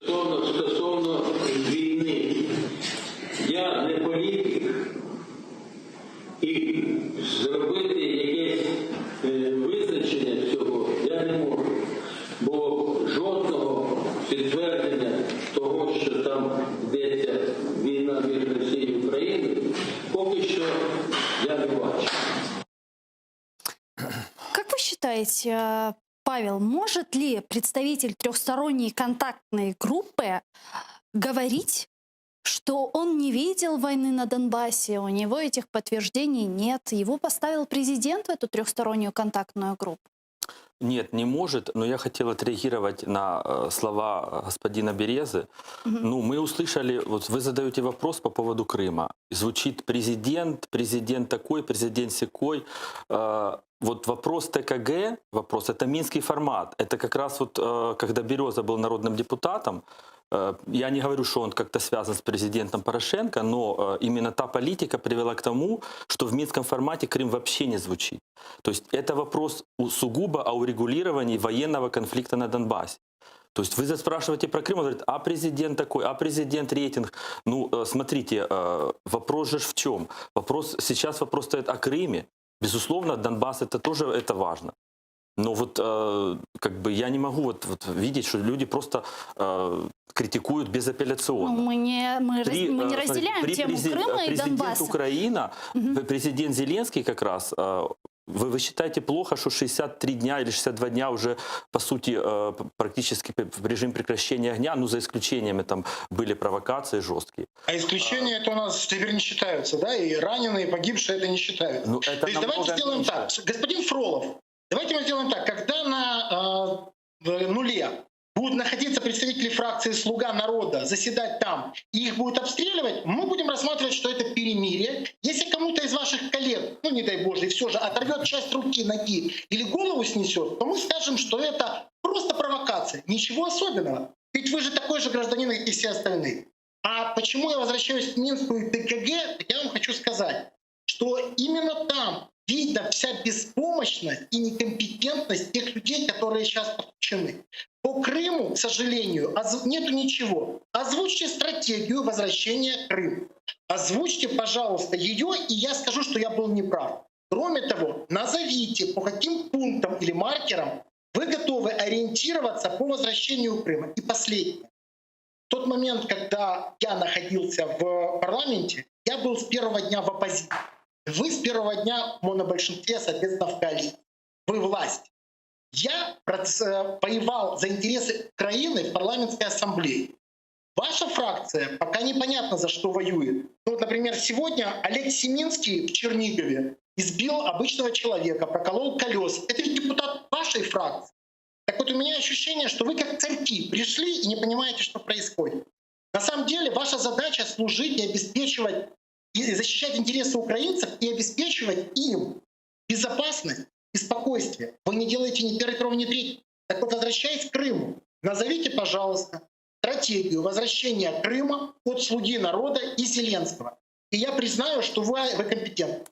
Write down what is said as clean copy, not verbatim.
Стосовно війни, я не політик, і зробити якесь визначення цього я не можу, бо жодного підтвердження того, що там йдеться війна між Росією і Україною, поки що я не бачу. Как вы считаете, Павел, может ли представитель трехсторонней контактной группы говорить, что он не видел войны на Донбассе, у него этих подтверждений нет? Его поставил президент в эту трехстороннюю контактную группу? Нет, не может, но я хотел отреагировать на слова господина Березы. Ну, мы услышали, вот вы задаете вопрос по поводу Крыма. Звучит президент такой, президент сякой. Вот вопрос ТКГ, вопрос, это минский формат. Это как раз вот, когда Береза был народным депутатом, я не говорю, что он как-то связан с президентом Порошенко, но именно та политика привела к тому, что в минском формате Крым вообще не звучит. То есть это вопрос сугубо о урегулировании военного конфликта на Донбассе. То есть вы спрашиваете про Крым, он говорит, а президент такой, а президент рейтинг. Ну, смотрите, вопрос же в чем? Сейчас вопрос стоит о Крыме. Безусловно, Донбасс это тоже важно. Но вот как бы я не могу вот видеть, что люди просто критикуют безапелляционно. Ну, мы не разделяем тему Крыма и Донбасса. Президент Украины, президент Зеленский как раз, вы считаете плохо, что 63 дня или 62 дня уже, по сути, практически в режим прекращения огня, ну, за исключениями там были провокации жесткие. А исключения это у нас теперь не считаются, да? И раненые, и погибшие это не считаются. Ну, То есть давайте сделаем так. Господин Фролов, давайте мы сделаем так. Когда на нуле будут находиться представители фракции «Слуга народа», заседать там, и их будут обстреливать, мы будем рассматривать, что это перемирие. Если кому-то из ваших коллег, ну не дай Боже, и все же оторвет часть руки, ноги или голову снесет, то мы скажем, что это просто провокация. Ничего особенного. Ведь вы же такой же гражданин, как и все остальные. А почему я возвращаюсь к Минску и ТКГ, я вам хочу сказать, что именно там видно вся беспомощность и некомпетентность тех людей, которые сейчас подключены. По Крыму, к сожалению, нету ничего. Озвучьте стратегию возвращения Крыма. Озвучьте, пожалуйста, ее, и я скажу, что я был неправ. Кроме того, назовите, по каким пунктам или маркерам вы готовы ориентироваться по возвращению Крыма. И последнее. В тот момент, когда я находился в парламенте, я был с первого дня в оппозиции. Вы с первого дня в монобольшинстве, соответственно, в коалиции. Вы власть. Я воевал за интересы Украины в парламентской ассамблее. Ваша фракция пока непонятно за что воюет. Ну, вот, например, сегодня Олег Семинский в Чернигове избил обычного человека, проколол колеса. Это ведь депутат вашей фракции. Так вот, у меня ощущение, что вы как царьки пришли и не понимаете, что происходит. На самом деле ваша задача служить и обеспечивать, и защищать интересы украинцев и обеспечивать им безопасность и спокойствие. Вы не делаете ни первый, второй, ни третий. Так вот, возвращаясь к Крыму, назовите, пожалуйста, стратегию возвращения Крыма от «Слуги народа» и Зеленского. И я признаю, что вы компетентны.